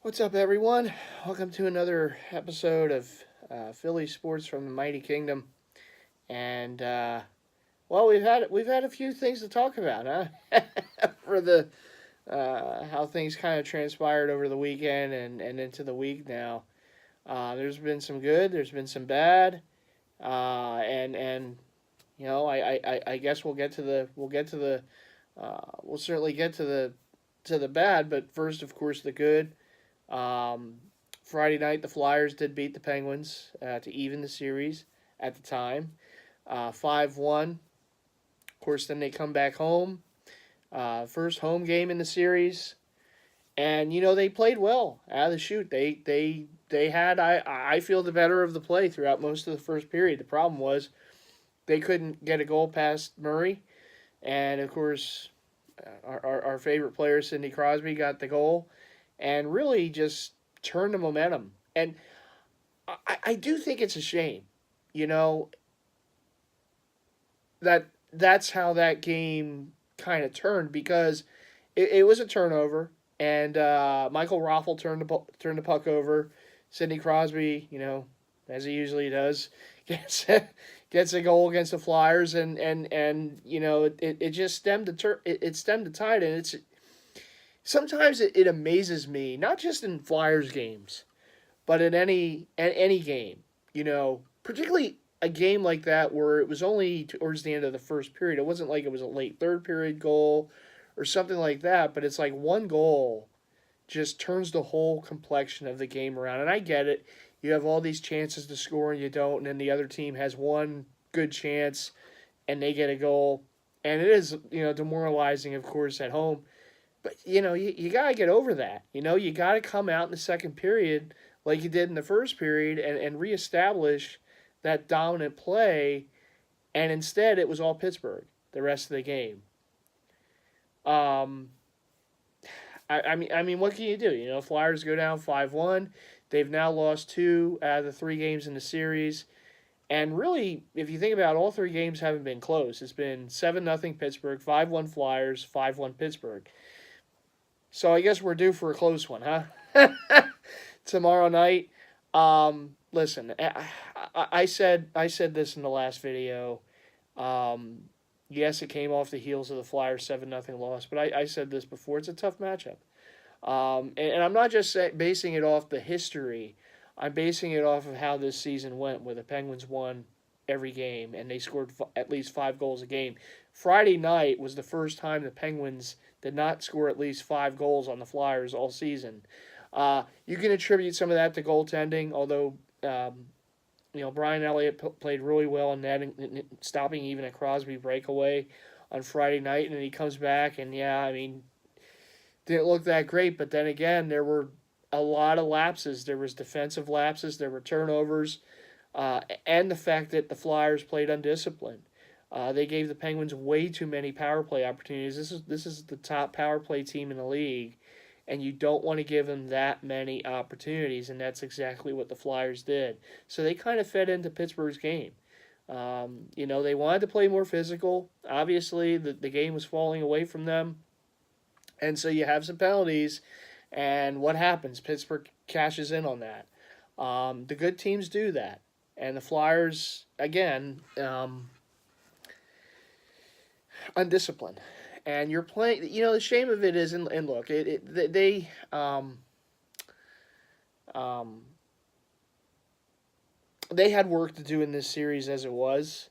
What's up, everyone? Welcome to another episode of Philly sports from the Mighty Kingdom. And well, we've had a few things to talk about, huh? For the how things kind of transpired over the weekend and into the week now. There's been some good, there's been some bad, and I guess we'll certainly get to the bad, but first, of course, the good. Um, Friday night, the Flyers did beat the Penguins to even the series at the time, 5-1. Of course, then they come back home, first home game in the series, and they played well out of the chute. They had I feel the better of the play throughout most of the first period. The problem was they couldn't get a goal past Murray, and of course, our favorite player Sidney Crosby got the goal, and really just turned the momentum. And I do think it's a shame, you know, that's how that game kind of turned because it was a turnover, and Michael Raffle turned the puck over. Sidney Crosby, as he usually does, gets gets a goal against the Flyers, and it just it stemmed the tide, and it's sometimes it amazes me, not just in Flyers games, but in any game, particularly a game like that where it was only towards the end of the first period. It wasn't like it was a late third period goal or something like that, but it's like one goal just turns the whole complexion of the game around. And I get it. You have all these chances to score and you don't, and then the other team has one good chance and they get a goal. And it is, demoralizing, of course, at home. But you gotta get over that. You gotta come out in the second period like you did in the first period and reestablish that dominant play. And instead, it was all Pittsburgh the rest of the game. Um, I mean, what can you do? Flyers go down 5-1. They've now lost two out of the three games in the series. And really, if you think about it, all three games haven't been close. It's been 7-0 Pittsburgh, 5-1 Flyers, 5-1 Pittsburgh. So I guess we're due for a close one, huh? Tomorrow night. Listen, I said this in the last video. Yes, it came off the heels of the Flyers 7-0 loss, but I said this before. It's a tough matchup. And I'm not just basing it off the history. I'm basing it off of how this season went, where the Penguins won every game and they scored at least 5 goals a game. Friday night was the first time the Penguins did not score at least 5 goals on the Flyers all season. You can attribute some of that to goaltending, although Brian Elliott played really well in that, stopping even a Crosby breakaway on Friday night, and then he comes back, and didn't look that great. But then again, there were a lot of lapses. There was defensive lapses. There were turnovers, and the fact that the Flyers played undisciplined. They gave the Penguins way too many power play opportunities. This is the top power play team in the league, and you don't want to give them that many opportunities, and that's exactly what the Flyers did. So they kind of fed into Pittsburgh's game. They wanted to play more physical. Obviously, the game was falling away from them, and so you have some penalties. And what happens? Pittsburgh cashes in on that. The good teams do that, and the Flyers again. Undisciplined, and you're playing. The shame of it is, and look, they um, they had work to do in this series as it was,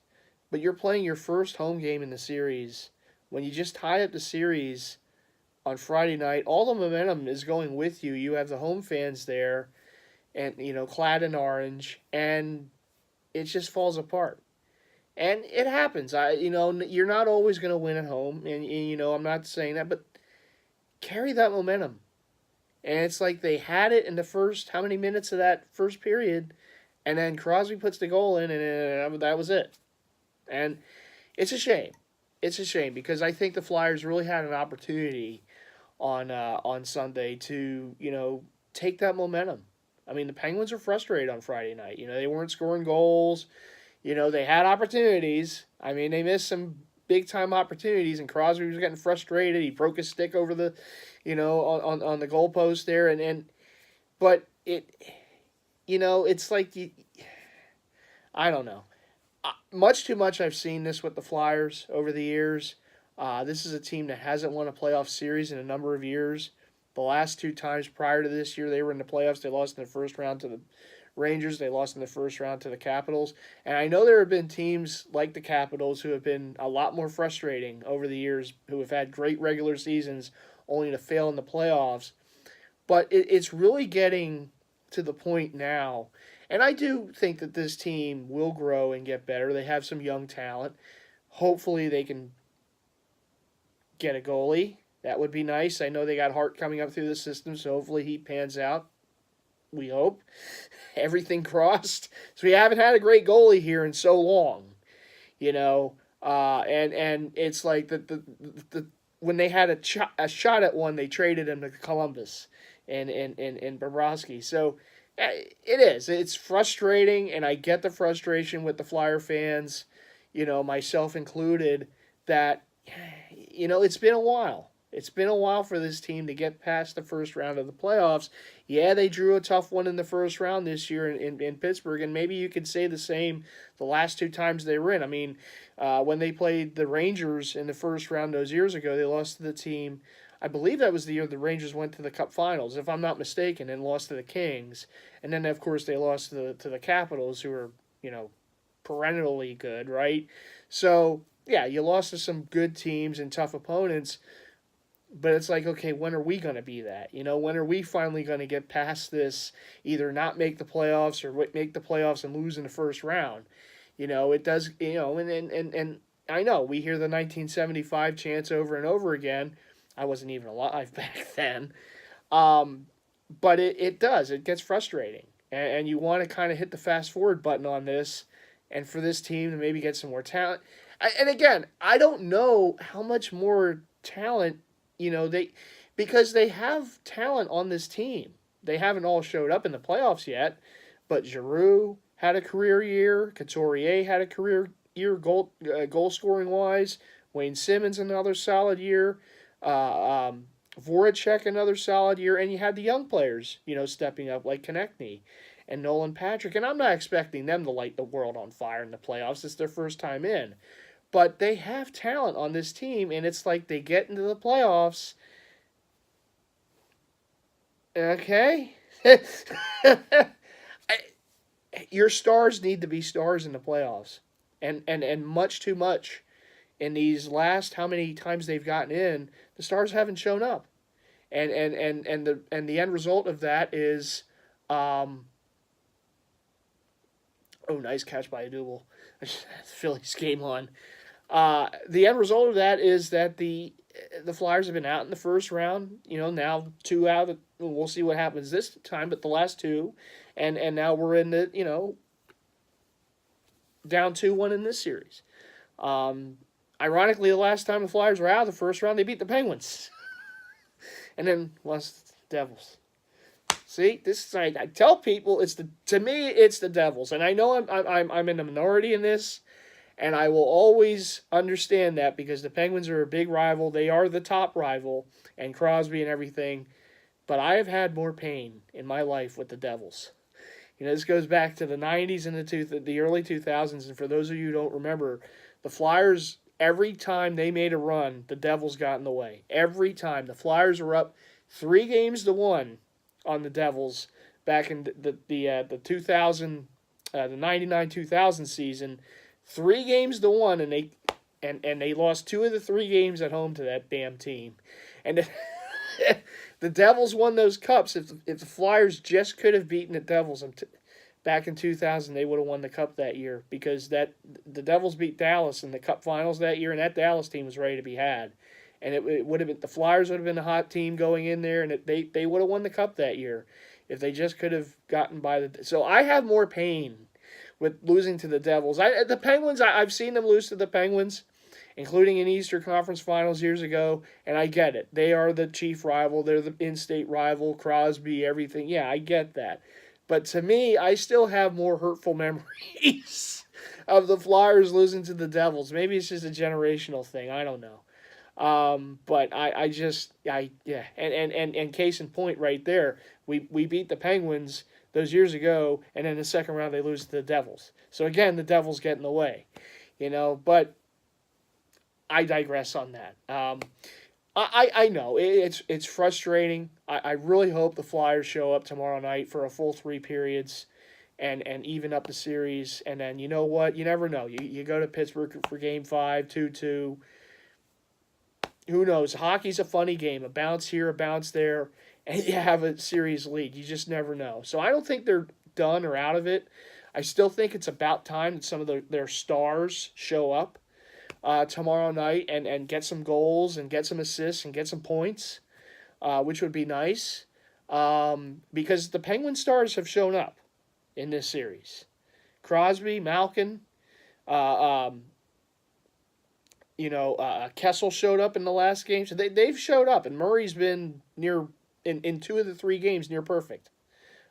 but you're playing your first home game in the series when you just tied up the series on Friday night. All the momentum is going with you. You have the home fans there, and clad in orange, and it just falls apart. And it happens. You're not always going to win at home, and I'm not saying that, but carry that momentum. And it's like they had it in the first how many minutes of that first period, and then Crosby puts the goal in, and that was it. And it's a shame. It's a shame because I think the Flyers really had an opportunity on Sunday to take that momentum. I mean, the Penguins are frustrated on Friday night. They weren't scoring goals. They had opportunities. I mean, they missed some big time opportunities, and Crosby was getting frustrated. He broke his stick over the, on the goalpost there, and but it's like I don't know. Much too much I've seen this with the Flyers over the years. This is a team that hasn't won a playoff series in a number of years. The last two times prior to this year, they were in the playoffs. They lost in the first round to the Rangers. They lost in the first round to the Capitals. And I know there have been teams like the Capitals who have been a lot more frustrating over the years, who have had great regular seasons only to fail in the playoffs. But it's really getting to the point now. And I do think that this team will grow and get better. They have some young talent. Hopefully they can get a goalie. That would be nice. I know they got Hart coming up through the system, so hopefully he pans out. We hope. Everything crossed. So we haven't had a great goalie here in so long, and it's like the when they had a shot at one, they traded him to Columbus and Bobrovsky. So it is. It's frustrating, and I get the frustration with the Flyer fans, myself included, that, it's been a while. It's been a while for this team to get past the first round of the playoffs. Yeah, they drew a tough one in the first round this year in Pittsburgh, and maybe you could say the same the last two times they were in. I mean, when they played the Rangers in the first round those years ago, they lost to the team. I believe that was the year the Rangers went to the Cup Finals, if I'm not mistaken, and lost to the Kings. And then, of course, they lost to the Capitals, who are, perennially good, right? So, yeah, you lost to some good teams and tough opponents. But it's like, okay, when are we going to be that? When are we finally going to get past this, either not make the playoffs or make the playoffs and lose in the first round? It does, and I know we hear the 1975 chants over and over again. I wasn't even alive back then. But it does. It gets frustrating. And you want to kind of hit the fast forward button on this and for this team to maybe get some more talent. And again, I don't know how much more talent because they have talent on this team. They haven't all showed up in the playoffs yet, but Giroux had a career year. Couturier had a career year goal scoring wise. Wayne Simmons another solid year. Voracek another solid year, and you had the young players, stepping up like Konechny and Nolan Patrick. And I'm not expecting them to light the world on fire in the playoffs. It's their first time in. But they have talent on this team, and it's like they get into the playoffs. Okay? Your stars need to be stars in the playoffs. And much too much. In these last, how many times they've gotten in, the stars haven't shown up. And the end result of that is nice catch by a double. Phillies game on. The end result of that is that the Flyers have been out in the first round. Now 2 out. We'll see what happens this time, but the last 2, and now we're in the down 2-1 in this series. Ironically, the last time the Flyers were out of the first round, they beat the Penguins, and then lost the Devils. See, I tell people to me it's the Devils, and I know I'm in the minority in this. And I will always understand that because the Penguins are a big rival. They are the top rival, and Crosby and everything. But I have had more pain in my life with the Devils. This goes back to the 90s and the early 2000s. And for those of you who don't remember, the Flyers, every time they made a run, the Devils got in the way. Every time. The Flyers were up 3-1 on the Devils back in the 99-2000 season. 3-1, and they lost 2 of the 3 games at home to that damn team, and the Devils won those cups. If the Flyers just could have beaten the Devils back in 2000, they would have won the cup that year because the Devils beat Dallas in the Cup Finals that year, and that Dallas team was ready to be had, and it would have been the Flyers would have been a hot team going in there, and they would have won the cup that year if they just could have gotten by the. So I have more pain with losing to the Devils. The Penguins, I've seen them lose to the Penguins, including in Eastern Conference Finals years ago, and I get it. They are the chief rival. They're the in-state rival, Crosby, everything. Yeah, I get that. But to me, I still have more hurtful memories of the Flyers losing to the Devils. Maybe it's just a generational thing. I don't know. But yeah, and case in point right there, we beat the Penguins those years ago, and in the second round they lose to the Devils. So again, the Devils get in the way, But I digress on that. I know it's frustrating. I really hope the Flyers show up tomorrow night for a full 3 periods, and even up the series. And then you know what? You never know. You go to Pittsburgh for Game 5, 2-2. Who knows? Hockey's a funny game. A bounce here, a bounce there, and you have a series lead. You just never know. So I don't think they're done or out of it. I still think it's about time that some of their stars show up tomorrow night and get some goals and get some assists and get some points, which would be nice, because the Penguin stars have shown up in this series. Crosby, Malkin, uh, um, Kessel showed up in the last game. So they've showed up, and Murray's been in 2 of the 3 games near perfect.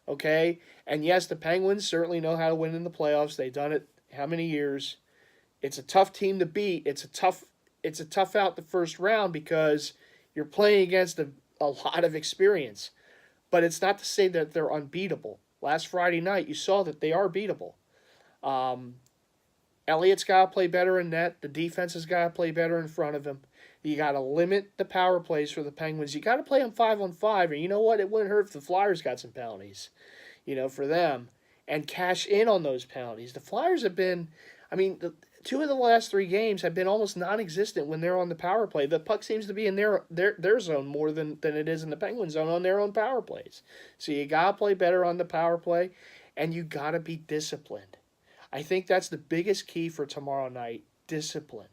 Okay? And yes, the Penguins certainly know how to win in the playoffs. They've done it how many years? It's a tough team to beat. It's a tough out the first round because you're playing against a lot of experience. But it's not to say that they're unbeatable. Last Friday night, you saw that they are beatable. Um, Elliott's got to play better in net. The defense has got to play better in front of him. You got to limit the power plays for the Penguins. You got to play them 5-on-5. And you know what? It wouldn't hurt if the Flyers got some penalties, for them, and cash in on those penalties. The Flyers have been, the 2 of the last 3 games have been almost non-existent when they're on the power play. The puck seems to be in their zone more than it is in the Penguin zone on their own power plays. So you got to play better on the power play, and you got to be disciplined. I think that's the biggest key for tomorrow night, discipline.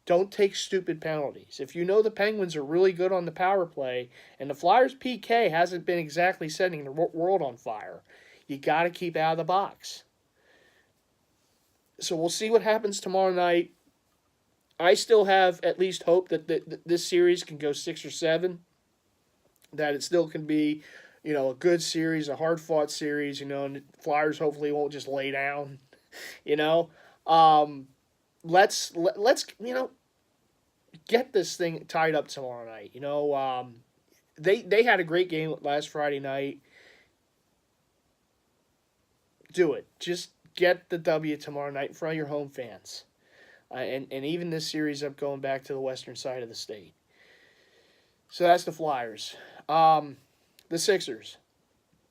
Don't take stupid penalties. If you know the Penguins are really good on the power play, and the Flyers' PK hasn't been exactly setting the world on fire, you got to keep out of the box. So we'll see what happens tomorrow night. I still have at least hope that this series can go 6 or 7, that it still can be, a good series, a hard-fought series, and the Flyers hopefully won't just lay down. You know, let's get this thing tied up tomorrow night. They had a great game last Friday night. Do it. Just get the W tomorrow night in front of your home fans, and even this series up going back to the western side of the state. So that's the Flyers. The Sixers.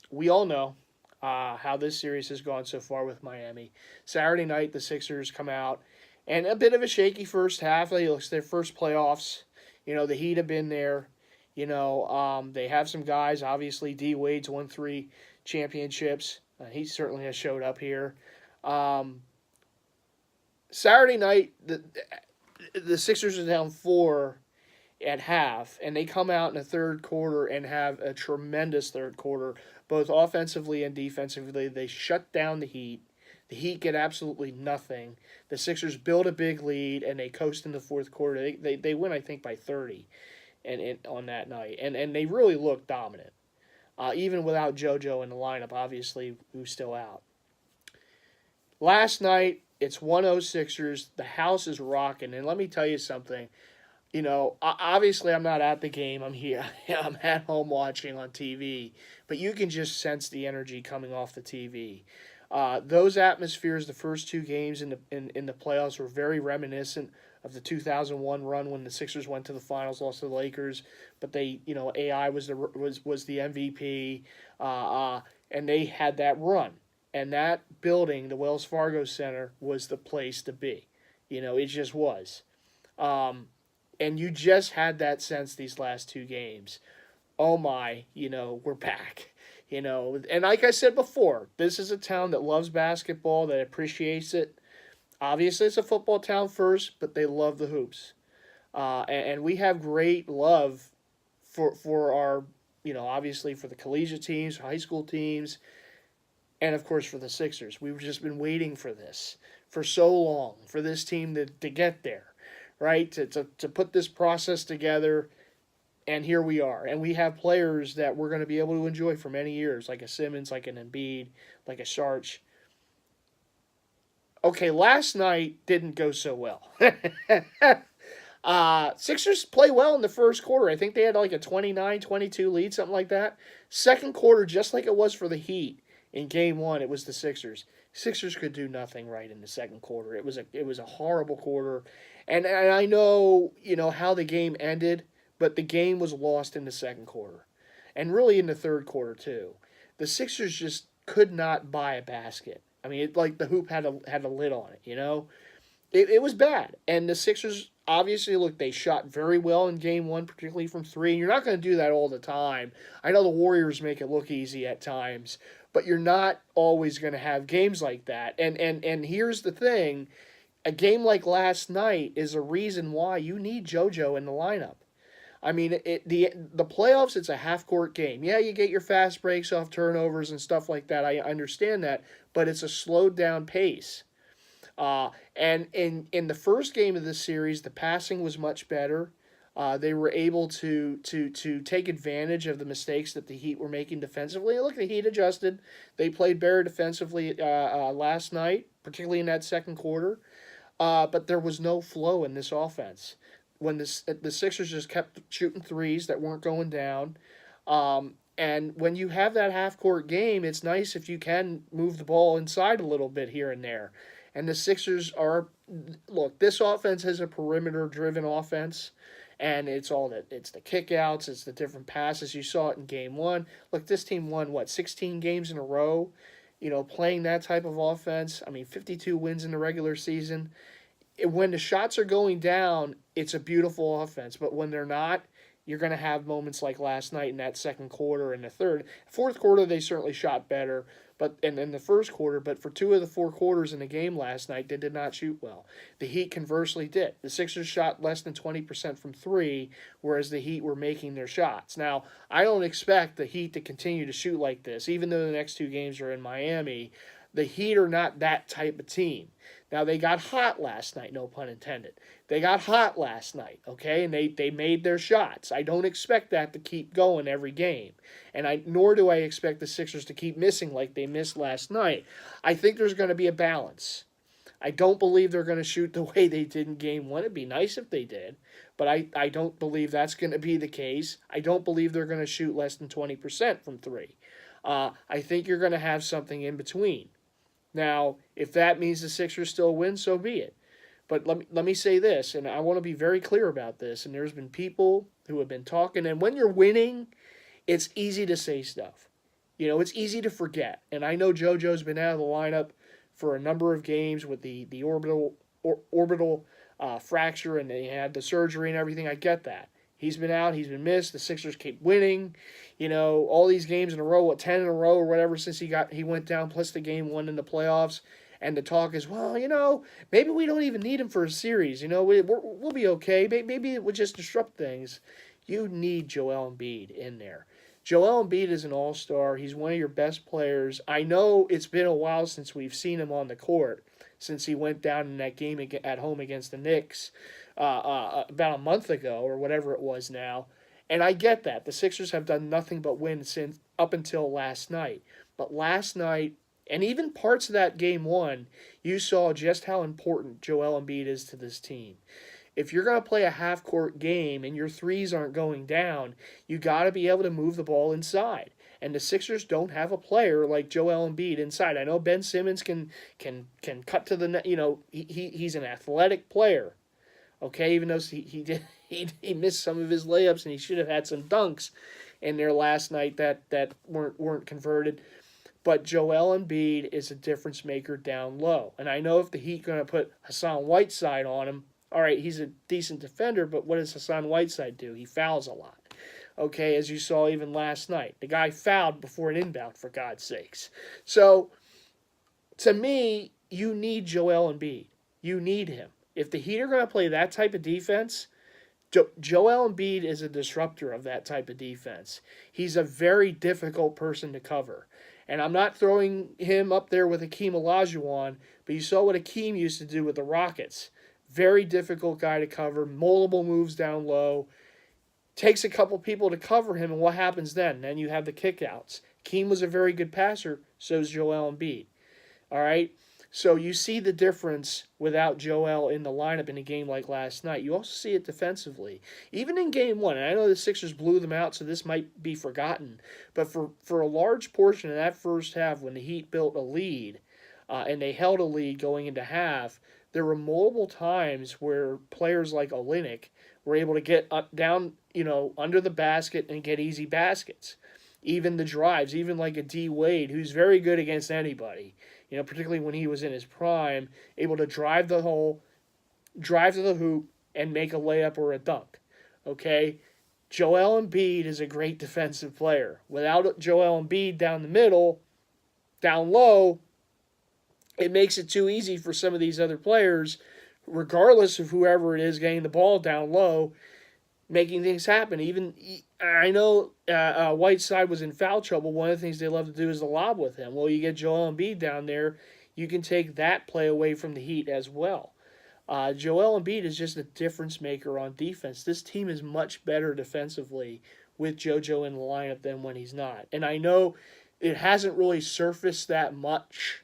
We all know how this series has gone so far with Miami. Saturday night, the Sixers come out, and a bit of a shaky first half. It's their first playoffs. The Heat have been there. They have some guys. Obviously, D. Wade's won 3 championships. He certainly has showed up here. Saturday night, the Sixers are down 4 at half, and they come out in the third quarter and have a tremendous third quarter, both offensively and defensively. They shut down the Heat. The Heat get absolutely nothing. The Sixers build a big lead, and they coast in the fourth quarter. They win, I think, by 30 on that night, and they really look dominant, even without JoJo in the lineup, obviously, who's still out. Last night, it's 1-0 Sixers. The house is rocking, and let me tell you something. Obviously I'm not at the game. I'm here. I'm at home watching on TV. But you can just sense the energy coming off the TV. Those atmospheres, the first 2 games in the playoffs, were very reminiscent of the 2001 run when the Sixers went to the finals, lost to the Lakers. But AI was the MVP, and they had that run. And that building, the Wells Fargo Center, was the place to be. It just was. And you just had that sense these last 2 games. Oh my, we're back. And like I said before, this is a town that loves basketball, that appreciates it. Obviously, it's a football town first, but they love the hoops. And we have great love for our, obviously for the collegiate teams, high school teams, and of course for the Sixers. We've just been waiting for this for so long, for this team to get there. Right, to put this process together, and here we are. And we have players that we're going to be able to enjoy for many years, like a Simmons, like an Embiid, like a Sharch. Okay, last night didn't go so well. Sixers play well in the first quarter. I think they had like a 29-22 lead, something like that. Second quarter, just like it was for the Heat in game one, it was the Sixers. Sixers could do nothing right in the second quarter. It was a horrible quarter. And I know, how the game ended, but the game was lost in the second quarter. And really in the third quarter too. The Sixers just could not buy a basket. I mean, like the hoop had a lid on it. It was bad. And the Sixers, obviously, look, they shot very well in game one, particularly from three. And you're not going to do that all the time. I know the Warriors make it look easy at times, but you're not always going to have games like that. And here's the thing, a game like last night is a reason why you need JoJo in the lineup. I mean, the playoffs, it's a half court game. Yeah, you get your fast breaks off turnovers and stuff like that. I understand that, but it's a slowed down pace. And in the first game of this series, the passing was much better. They were able to take advantage of the mistakes that the Heat were making defensively. And look, the Heat adjusted. They played better defensively last night, particularly in that second quarter. But there was no flow in this offense. When the Sixers just kept shooting threes that weren't going down. And when you have that half court game, it's nice if you can move the ball inside a little bit here and there. And the Sixers look, this offense is a perimeter driven offense. And it's the kickouts, it's the different passes. You saw it in game one. Look, this team won, 16 games in a row, playing that type of offense. I mean, 52 wins in the regular season. When the shots are going down, it's a beautiful offense. But when they're not, you're going to have moments like last night in that second quarter and the third. Fourth quarter, they certainly shot better, but in the first quarter. But for two of the four quarters in the game last night, they did not shoot well. The Heat conversely did. The Sixers shot less than 20% from three, whereas the Heat were making their shots. Now, I don't expect the Heat to continue to shoot like this, even though the next two games are in Miami. The Heat are not that type of team. Now, they got hot last night, no pun intended. They got hot last night, okay, and they made their shots. I don't expect that to keep going every game, and nor do I expect the Sixers to keep missing like they missed last night. I think there's going to be a balance. I don't believe they're going to shoot the way they did in game one. It'd be nice if they did, but I don't believe that's going to be the case. I don't believe they're going to shoot less than 20% from three. I think you're going to have something in between. Now, if that means the Sixers still win, so be it. But let me say this, and I want to be very clear about this, and there's been people who have been talking, and when you're winning, it's easy to say stuff. It's easy to forget. And I know JoJo's been out of the lineup for a number of games with the orbital fracture, and they had the surgery and everything. I get that. He's been out. He's been missed. The Sixers keep winning. All these games in a row, 10 in a row or whatever since he went down, plus the game one in the playoffs. And the talk is, well, maybe we don't even need him for a series. We'll be okay. Maybe it would just disrupt things. You need Joel Embiid in there. Joel Embiid is an all-star. He's one of your best players. I know it's been a while since we've seen him on the court, since he went down in that game at home against the Knicks about a month ago or whatever it was now. And I get that. The Sixers have done nothing but win since up until last night. But last night, and even parts of that game one, you saw just how important Joel Embiid is to this team. If you're going to play a half-court game and your threes aren't going down, you got to be able to move the ball inside. And the Sixers don't have a player like Joel Embiid inside. I know Ben Simmons can cut to the net. He's an athletic player. Okay, even though he missed some of his layups and he should have had some dunks in there last night that weren't converted. But Joel Embiid is a difference maker down low. And I know if the Heat going to put Hassan Whiteside on him, all right, he's a decent defender, but what does Hassan Whiteside do? He fouls a lot. Okay, as you saw even last night. The guy fouled before an inbound, for God's sakes. So, to me, you need Joel Embiid. You need him. If the Heat are going to play that type of defense, Joel Embiid is a disruptor of that type of defense. He's a very difficult person to cover. And I'm not throwing him up there with Hakeem Olajuwon, but you saw what Hakeem used to do with the Rockets. Very difficult guy to cover, multiple moves down low. Takes a couple people to cover him, and what happens then? Then you have the kickouts. Hakeem was a very good passer, so is Joel Embiid. All right? So you see the difference without Joel in the lineup in a game like last night. You also see it defensively. Even in game one, and I know the Sixers blew them out, so this might be forgotten, but for a large portion of that first half when the Heat built a lead, and they held a lead going into half, there were multiple times where players like Olynyk were able to get up down, under the basket and get easy baskets. Even the drives, even like a D Wade, who's very good against anybody, particularly when he was in his prime, able to drive the hole, drive to the hoop, and make a layup or a dunk. Okay? Joel Embiid is a great defensive player. Without Joel Embiid down the middle, down low, it makes it too easy for some of these other players, regardless of whoever it is getting the ball down low, making things happen. Even I know Whiteside was in foul trouble. One of the things they love to do is the lob with him. Well, you get Joel Embiid down there, you can take that play away from the Heat as well. Joel Embiid is just a difference maker on defense. This team is much better defensively with JoJo in the lineup than when he's not. And I know it hasn't really surfaced that much.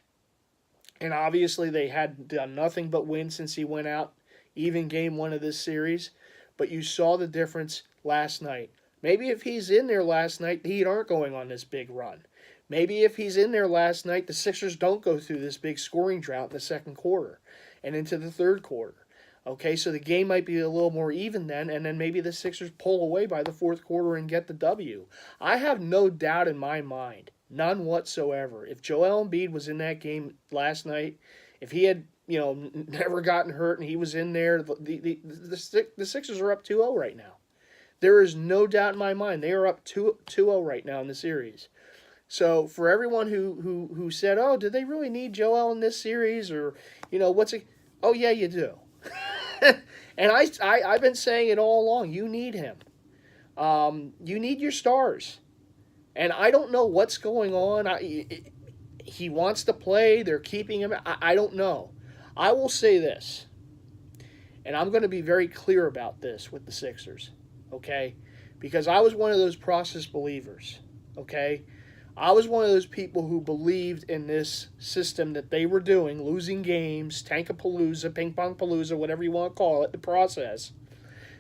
And obviously they had done nothing but win since he went out, even game one of this series. But you saw the difference last night. Maybe if he's in there last night, the Heat aren't going on this big run. Maybe if he's in there last night, the Sixers don't go through this big scoring drought in the second quarter and into the third quarter. Okay, so the game might be a little more even then, and then maybe the Sixers pull away by the fourth quarter and get the W. I have no doubt in my mind, none whatsoever, if Joel Embiid was in that game last night, if he had never gotten hurt, and he was in there. The Sixers are up 2-0 right now. There is no doubt in my mind they are up 2-0 right now in the series. So for everyone who said, "Oh, did they really need Joel in this series?" or what's it? Oh yeah, you do. And I've been saying it all along. You need him. You need your stars. And I don't know what's going on. He wants to play. They're keeping him. I don't know. I will say this, and I'm going to be very clear about this with the Sixers, okay? Because I was one of those process believers, okay? I was one of those people who believed in this system that they were doing, losing games, Tankapalooza, Ping Pong Palooza, whatever you want to call it, the process,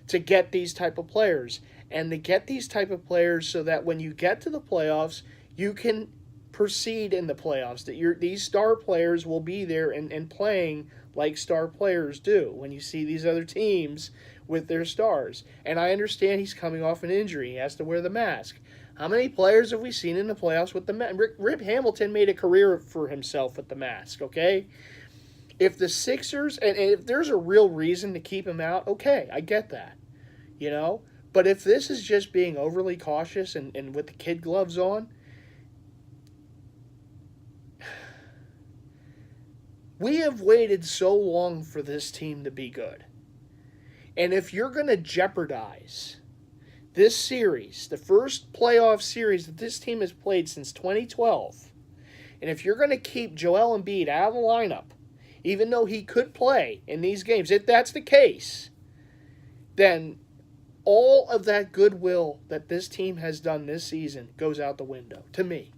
to get these type of players. And to get these type of players so that when you get to the playoffs, you can proceed in the playoffs, that these star players will be there and playing like star players do when you see these other teams with their stars. And I understand he's coming off an injury. He has to wear the mask. How many players have we seen in the playoffs with the mask? Rip Hamilton made a career for himself with the mask, okay? If the Sixers, and if there's a real reason to keep him out, okay, I get that, But if this is just being overly cautious and with the kid gloves on, we have waited so long for this team to be good. And if you're going to jeopardize this series, the first playoff series that this team has played since 2012, and if you're going to keep Joel Embiid out of the lineup, even though he could play in these games, if that's the case, then all of that goodwill that this team has done this season goes out the window, to me.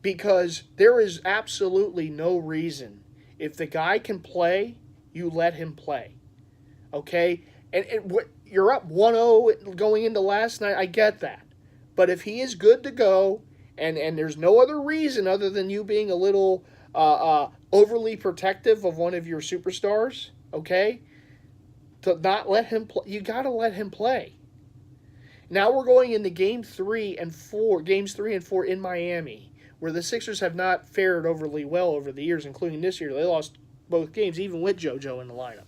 Because there is absolutely no reason, if the guy can play, you let him play. Okay? And you're up 1-0 going into last night, I get that. But if he is good to go, and there's no other reason other than you being a little overly protective of one of your superstars, okay, to not let him play, you got to let him play. Now we're going into games 3 and 4 in Miami, where the Sixers have not fared overly well over the years, including this year. They lost both games, even with JoJo in the lineup.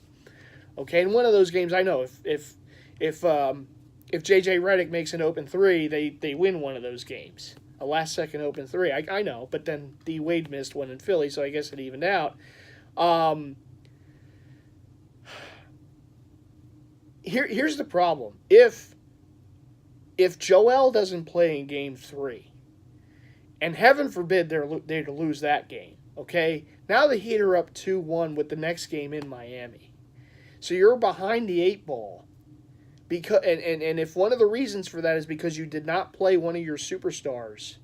Okay, and one of those games, I know if JJ Redick makes an open three, they win one of those games. A last-second open three, I know, but then D Wade missed one in Philly, so I guess it evened out. Here's the problem. If Joel doesn't play in Game 3, and heaven forbid they're to lose that game, okay? Now the Heat are up 2-1 with the next game in Miami. So you're behind the 8 ball. And if one of the reasons for that is because you did not play one of your superstars,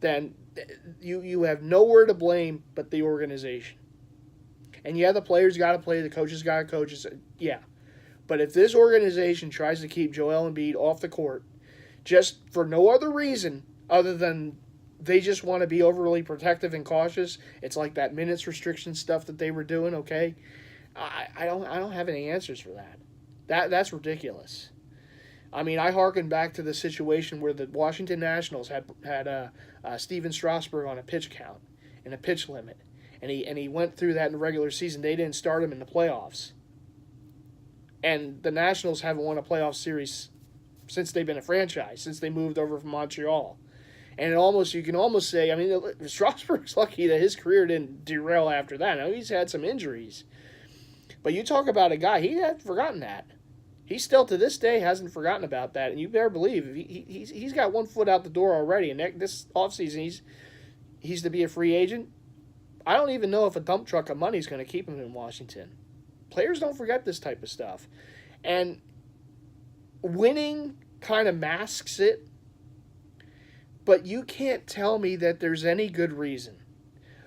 then you have nowhere to blame but the organization. And yeah, the players got to play, the coaches got to coach. Yeah. But if this organization tries to keep Joel Embiid off the court just for no other reason other than they just want to be overly protective and cautious, it's like that minutes restriction stuff that they were doing, okay? I don't have any answers for that. That's ridiculous. I mean, I hearken back to the situation where the Washington Nationals had Steven Strasburg on a pitch count and a pitch limit, and he went through that in the regular season. They didn't start him in the playoffs, and the Nationals haven't won a playoff series since they've been a franchise, since they moved over from Montreal. And you can almost say, I mean, Strasburg's lucky that his career didn't derail after that. Now, he's had some injuries, but you talk about a guy, he hadn't forgotten that. He still, to this day, hasn't forgotten about that. And you better believe, he's got one foot out the door already. And this offseason, he's to be a free agent. I don't even know if a dump truck of money is going to keep him in Washington. Players don't forget this type of stuff. And winning kind of masks it. But you can't tell me that there's any good reason.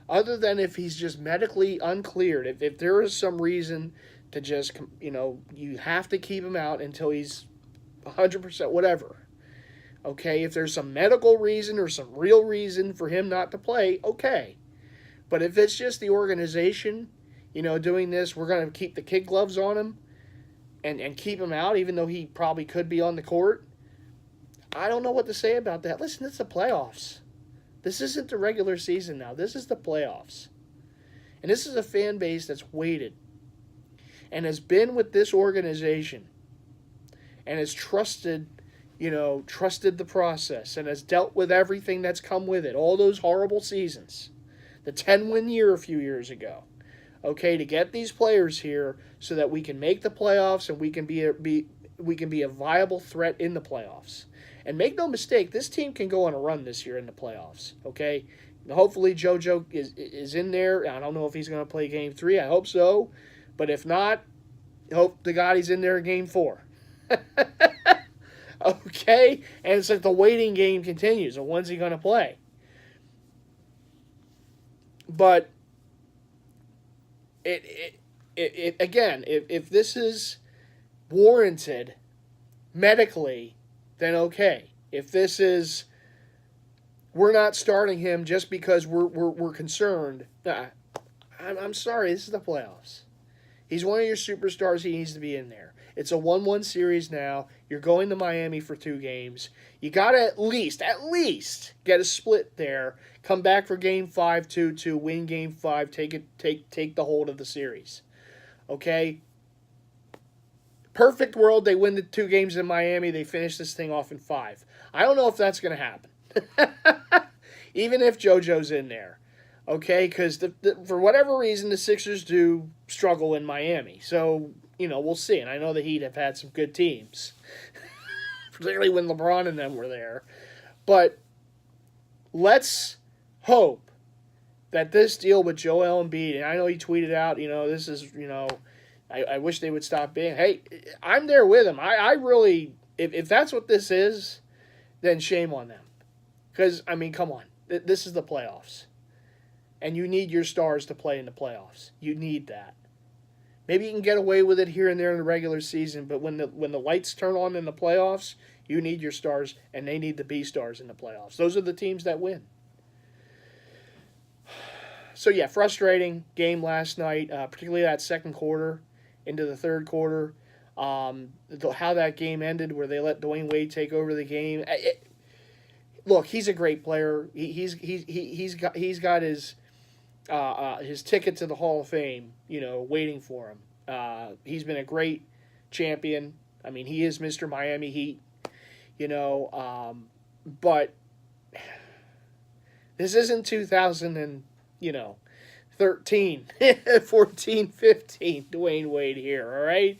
Other than if he's just medically uncleared. If there is some reason to just, you have to keep him out until he's 100%, whatever. Okay, if there's some medical reason or some real reason for him not to play, okay. But if it's just the organization, doing this, we're going to keep the kid gloves on him and keep him out, even though he probably could be on the court, I don't know what to say about that. Listen, it's the playoffs. This isn't the regular season now. This is the playoffs. And this is a fan base that's waited and has been with this organization and has trusted the process and has dealt with everything that's come with it, all those horrible seasons, the 10-win year a few years ago, okay, to get these players here so that we can make the playoffs and we can be a viable threat in the playoffs. And make no mistake, this team can go on a run this year in the playoffs, okay? Hopefully JoJo is in there. I don't know if he's going to play Game 3. I hope so. But if not, hope to God he's in there in Game 4. Okay? And it's like the waiting game continues. And when's he going to play? But, again, if this is warranted medically, then okay. If this is, we're not starting him just because we're concerned, I'm sorry, this is the playoffs. He's one of your superstars. He needs to be in there. It's a 1-1 series now. You're going to Miami for 2 games. You got to at least get a split there. Come back for Game 5, 2-2, win Game 5, take the hold of the series. Okay? Perfect world, they win the 2 games in Miami. They finish this thing off in 5. I don't know if that's going to happen. Even if JoJo's in there. Okay, because for whatever reason, the Sixers do struggle in Miami. So, we'll see. And I know the Heat have had some good teams. Particularly when LeBron and them were there. But let's hope that this deal with Joel Embiid, and I know he tweeted out, this is, I wish they would stop being. Hey, I'm there with him. I really, if that's what this is, then shame on them. Because, come on. This is the playoffs. And you need your stars to play in the playoffs. You need that. Maybe you can get away with it here and there in the regular season, but when the lights turn on in the playoffs, you need your stars, and they need to be stars in the playoffs. Those are the teams that win. So, yeah, frustrating game last night, particularly that second quarter into the third quarter. How that game ended, where they let Dwayne Wade take over the game. Look, he's a great player. He's got his ticket to the Hall of Fame, waiting for him. He's been a great champion. He is Mr. Miami Heat, but this isn't 13, 14, 15 Dwayne Wade here, all right?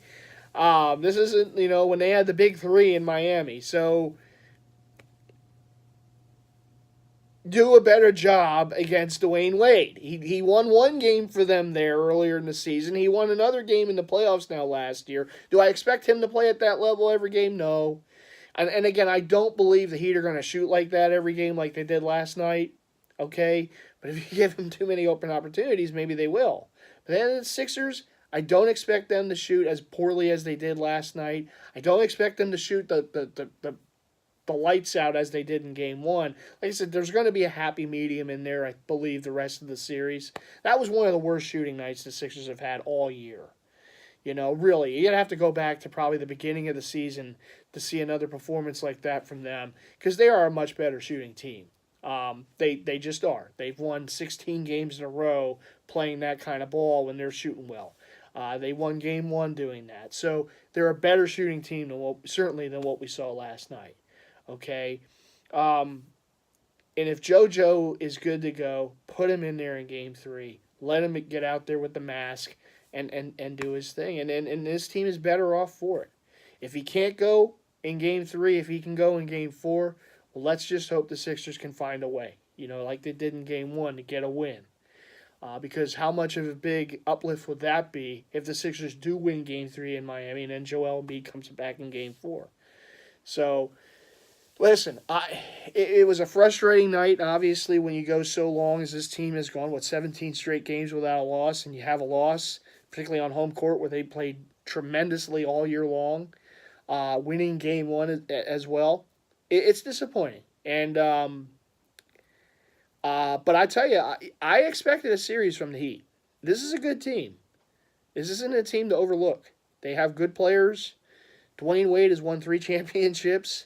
This isn't, when they had the big 3 in Miami. So do a better job against Dwayne Wade. He won 1 game for them there earlier in the season. He won another game in the playoffs now last year. Do I expect him to play at that level every game? No. And again, I don't believe the Heat are going to shoot like that every game like they did last night. okay? But if you give them too many open opportunities, maybe they will. But then the Sixers, I don't expect them to shoot as poorly as they did last night. I don't expect them to shoot the lights out as they did in game one. Like I said, there's going to be a happy medium in there, I believe, the rest of the series. That was one of the worst shooting nights the Sixers have had all year. Really, you'd have to go back to probably the beginning of the season to see another performance like that from them because they are a much better shooting team. They just are. They've won 16 games in a row playing that kind of ball when they're shooting well. They won game one doing that. So they're a better shooting team certainly than what we saw last night. Okay? And if JoJo is good to go, put him in there in game three. Let him get out there with the mask and do his thing. And this team is better off for it. If he can't go in game three, if he can go in game four, well, let's just hope the Sixers can find a way, like they did in game one to get a win. Because how much of a big uplift would that be if the Sixers do win game three in Miami and then Joel Embiid comes back in game four? So, listen, it was a frustrating night, obviously, when you go so long as this team has gone, 17 straight games without a loss, and you have a loss, particularly on home court where they played tremendously all year long, winning game one as well. It's disappointing. And but I tell you, I expected a series from the Heat. This is a good team. This isn't a team to overlook. They have good players. Dwayne Wade has won 3 championships.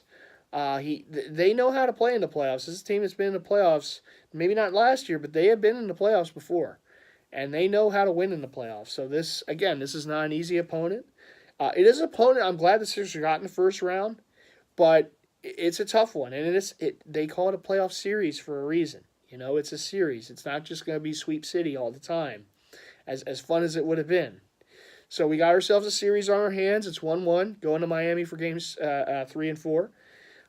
They know how to play in the playoffs. This team has been in the playoffs, maybe not last year, but they have been in the playoffs before. And they know how to win in the playoffs. So this is not an easy opponent. It is an opponent I'm glad the Sixers got in the first round, but it's a tough one. And they call it a playoff series for a reason. It's a series. It's not just going to be Sweep City all the time, as fun as it would have been. So we got ourselves a series on our hands. It's 1-1, going to Miami for games 3 and 4.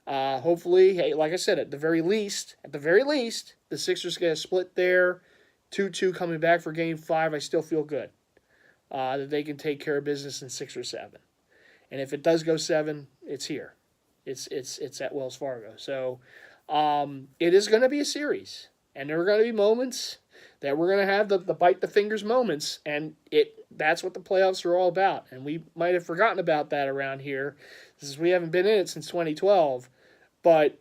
Hopefully, hey, like I said, at the very least, the Sixers get a split there, 2-2 coming back for game 5. I still feel good that they can take care of business in 6 or 7. And if it does go 7, it's here. It's at Wells Fargo. So it is going to be a series. And there are going to be moments that we're going to have the bite the fingers moments, and that's what the playoffs are all about. And we might have forgotten about that around here, since we haven't been in it since 2012. But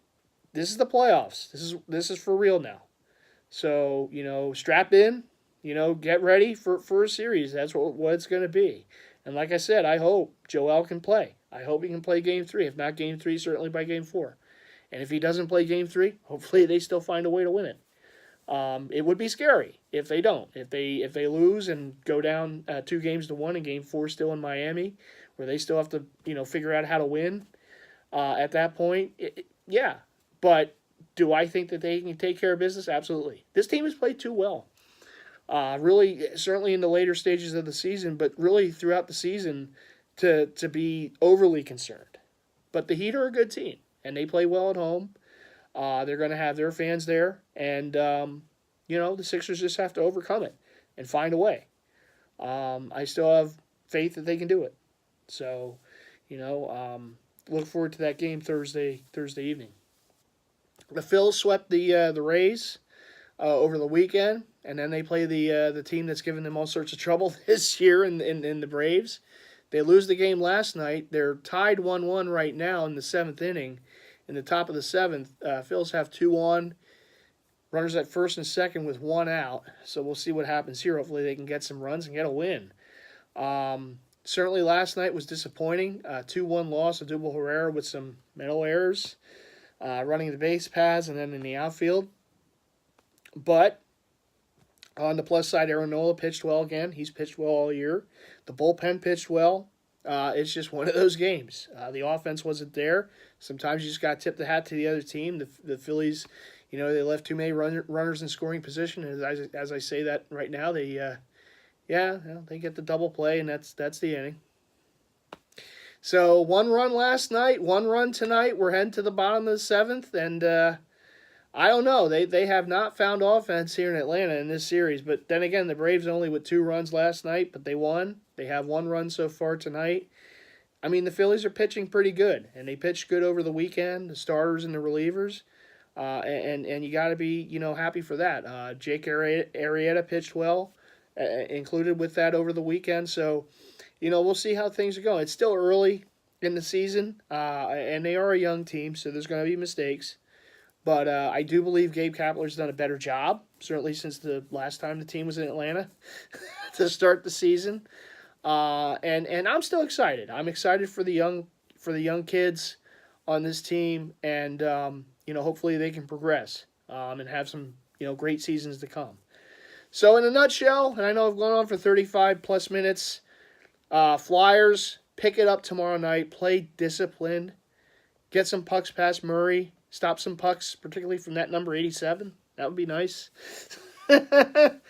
this is the playoffs. This is for real now. So strap in. Get ready for a series. That's what it's going to be. And like I said, I hope Joel can play. I hope he can play game 3. If not game 3, certainly by game 4. And if he doesn't play game 3, hopefully they still find a way to win it. It would be scary if they don't. If they lose and go down 2-1 in game 4 still in Miami, where they still have to figure out how to win at that point. Yeah, but do I think that they can take care of business? Absolutely. This team has played too well. Really, certainly in the later stages of the season, but really throughout the season to be overly concerned. But the Heat are a good team, and they play well at home. They're going to have their fans there, and the Sixers just have to overcome it and find a way. I still have faith that they can do it. So, look forward to that game Thursday evening. The Phillies swept the Rays over the weekend, and then they play the team that's given them all sorts of trouble this year in the Braves. They lose the game last night. They're tied 1-1 right now in the 7th inning. In the top of the 7th, Phillies have 2 on. Runners at first and second with 1 out. So we'll see what happens here. Hopefully they can get some runs and get a win. Certainly last night was disappointing. 2-1 loss of Double Herrera with some mental errors. Running the base paths and then in the outfield. But on the plus side, Aaron Nola pitched well again. He's pitched well all year. The bullpen pitched well. It's just one of those games. The offense wasn't there. Sometimes you just got to tip the hat to the other team. The Phillies, they left too many runners in scoring position. As I say that right now, they get the double play, and that's the inning. So 1 run last night, 1 run tonight. We're heading to the bottom of the 7th, and I don't know. They have not found offense here in Atlanta in this series. But then again, the Braves only with 2 runs last night, but they won. They have 1 run so far tonight. I mean, the Phillies are pitching pretty good, and they pitched good over the weekend, the starters and the relievers. And you got to be happy for that. Jake Arrieta pitched well, included with that over the weekend. So we'll see how things are going. It's still early in the season, and they are a young team, so there's going to be mistakes. But I do believe Gabe Kapler's done a better job, certainly since the last time the team was in Atlanta to start the season. And I'm still excited. I'm excited for the young kids on this team, and hopefully they can progress and have some great seasons to come. So in a nutshell, and I know I've gone on for 35 plus minutes, Flyers pick it up tomorrow night. Play disciplined. Get some pucks past Murray. Stop some pucks, particularly from that number 87. That would be nice. The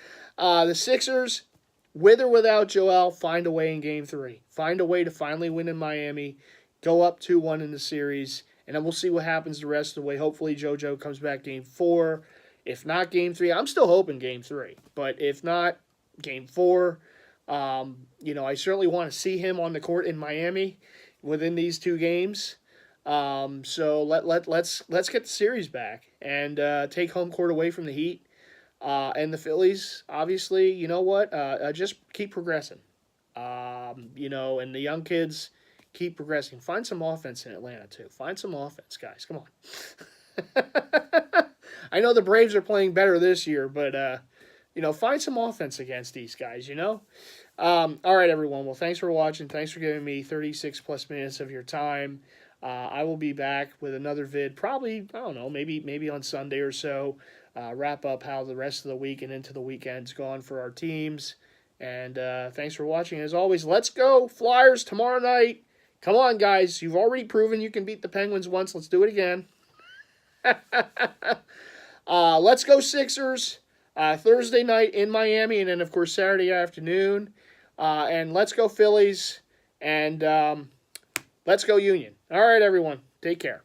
Sixers, with or without Joel, find a way in Game 3. Find a way to finally win in Miami. Go up 2-1 in the series. And then we'll see what happens the rest of the way. Hopefully JoJo comes back Game 4. If not Game 3, I'm still hoping Game 3. But if not, Game 4. I certainly want to see him on the court in Miami within these 2 games. So let's get the series back and take home court away from the Heat. And the Phillies, obviously, just keep progressing. And the young kids keep progressing. Find some offense in Atlanta, too. Find some offense, guys. Come on. I know the Braves are playing better this year, but, find some offense against these guys, All right, everyone. Well, thanks for watching. Thanks for giving me 36 plus minutes of your time. I will be back with another vid, probably, I don't know, maybe on Sunday or so. Wrap up how the rest of the week and into the weekend's gone for our teams. And thanks for watching. As always, let's go Flyers tomorrow night. Come on, guys. You've already proven you can beat the Penguins once. Let's do it again. Let's go Sixers. Thursday night in Miami, and then, of course, Saturday afternoon. And let's go Phillies. And let's go Union. All right, everyone. Take care.